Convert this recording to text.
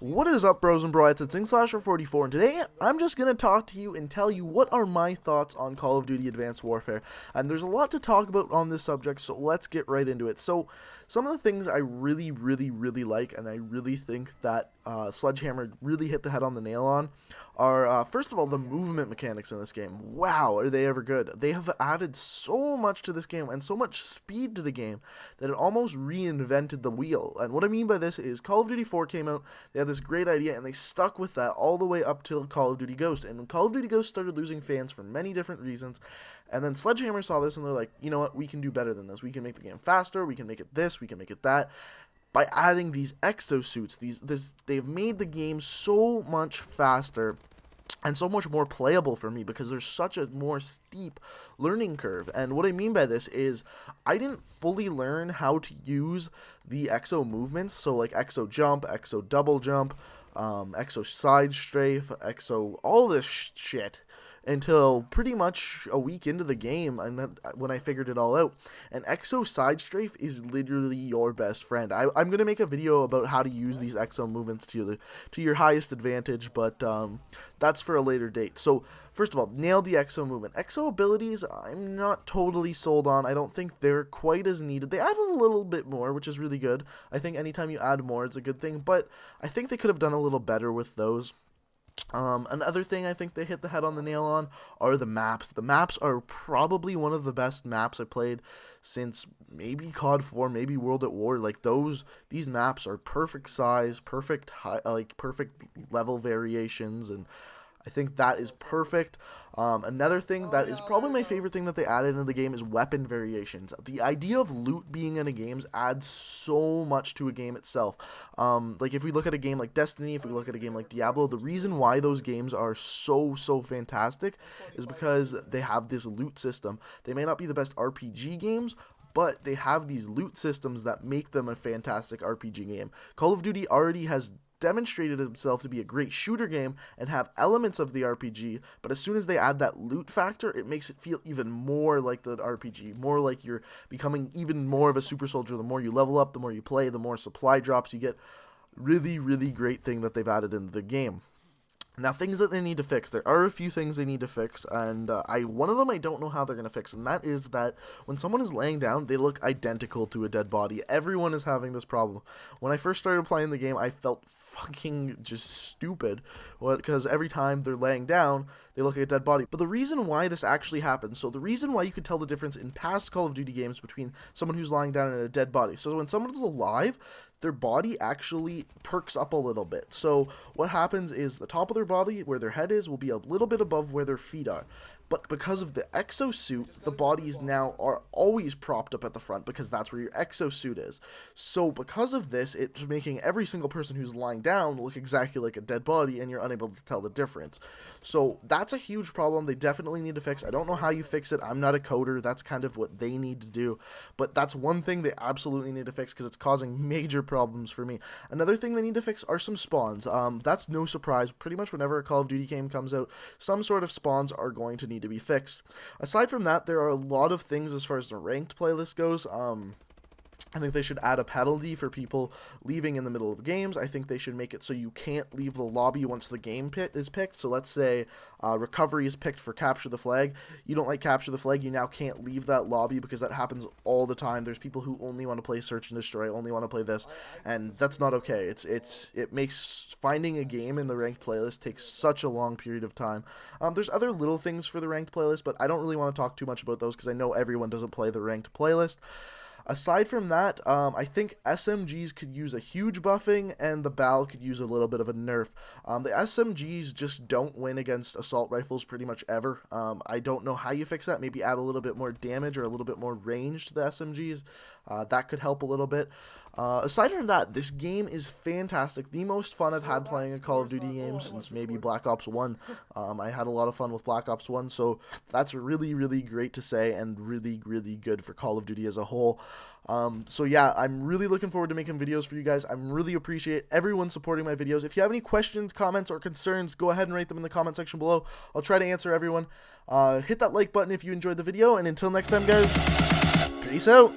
What is up, bros and broettes? It's Slasher44, and today I'm just going to talk to you and tell you what are my thoughts on Call of Duty Advanced Warfare. And there's a lot to talk about on this subject, so let's get right into it. So, some of the things I really like, and I really think that Sledgehammer really hit the head on the nail on, are, first of all, the movement mechanics in this game. Wow, are they ever good. They have added so much to this game, and so much speed to the game, that it almost reinvented the wheel. And what I mean by this is, Call of Duty 4 came out, they had this great idea, and they stuck with that all the way up till Call of Duty Ghost. And when Call of Duty Ghost started losing fans for many different reasons, and then Sledgehammer saw this, and they're like, you know what, we can do better than this. We can make the game faster, we can make it this, we can make it that. By adding these exosuits, they've made the game so much faster and so much more playable for me, because there's such a more steep learning curve. And what I mean by this is, I didn't fully learn how to use the exo movements, so like exo jump, exo double jump, exo side strafe, exo all this shit, until pretty much a week into the game, and when I figured it all out. And Exo Side Strafe is literally your best friend. I'm going to make a video about how to use these Exo movements to your highest advantage, but that's for a later date. So, first of all, nail the Exo movement. Exo Abilities, I'm not totally sold on. I don't think they're quite as needed. They add a little bit more, which is really good. I think anytime you add more, it's a good thing, but I think they could have done a little better with those. Another thing I think they hit the head on the nail on are the maps. The maps are probably one of the best maps I played since maybe COD 4, maybe World at War. Like these maps are perfect size, perfect perfect level variations, and I think that is perfect. Another thing that is probably my favorite thing that they added into the game is weapon variations. The idea of loot being in a game adds so much to a game itself. Like if we look at a game like Destiny, if we look at a game like Diablo, the reason why those games are so fantastic is because they have this loot system. They may not be the best RPG games, but they have these loot systems that make them a fantastic RPG game. Call of Duty already has demonstrated itself to be a great shooter game and have elements of the RPG, but as soon as they add that loot factor, it makes it feel even more like the RPG, more like you're becoming even more of a super soldier. The more you level up, the more you play, the more supply drops you get. Really great thing that they've added into the game. Now, things that they need to fix. There are a few things they need to fix, and one of them I don't know how they're going to fix, and that is that when someone is laying down, they look identical to a dead body. Everyone is having this problem. When I first started playing the game, I felt fucking just stupid, because every time they're laying down, they look like a dead body. But the reason why this actually happens, so the reason why you could tell the difference in past Call of Duty games between someone who's lying down and a dead body. So when someone's alive, their body actually perks up a little bit. So what happens is the top of their body, where their head is, will be a little bit above where their feet are. But because of the exosuit, the bodies now are always propped up at the front, because that's where your exosuit is. So because of this, it's making every single person who's lying down look exactly like a dead body, and you're unable to tell the difference. So that's a huge problem they definitely need to fix. I don't know how you fix it. I'm not a coder. That's kind of what they need to do. But that's one thing they absolutely need to fix, because it's causing major problems for me. Another thing they need to fix are some spawns. That's no surprise. Pretty much whenever a Call of Duty game comes out, some sort of spawns are going to need to be fixed. Aside from that, there are a lot of things as far as the ranked playlist goes. I think they should add a penalty for people leaving in the middle of games. I think they should make it so you can't leave the lobby once the game is picked. So let's say recovery is picked for capture the flag. You don't like capture the flag, you now can't leave that lobby, because that happens all the time. There's people who only want to play search and destroy, only want to play this, and that's not okay. It makes finding a game in the ranked playlist take such a long period of time. There's other little things for the ranked playlist, but I don't really want to talk too much about those, because I know everyone doesn't play the ranked playlist. Aside from that, I think SMGs could use a huge buffing, and the BAL could use a little bit of a nerf. The SMGs just don't win against assault rifles pretty much ever. I don't know how you fix that. Maybe add a little bit more damage or a little bit more range to the SMGs. That could help a little bit. Aside from that, this game is fantastic. The most fun I've had playing a Call of Duty game since maybe Black Ops 1. I had a lot of fun with Black Ops 1, so that's really great to say, and really good for Call of Duty as a whole. So yeah, I'm really looking forward to making videos for you guys. I really appreciate everyone supporting my videos. If you have any questions, comments, or concerns, go ahead and write them in the comment section below. I'll try to answer everyone. Hit that like button if you enjoyed the video, and until next time, guys, peace out.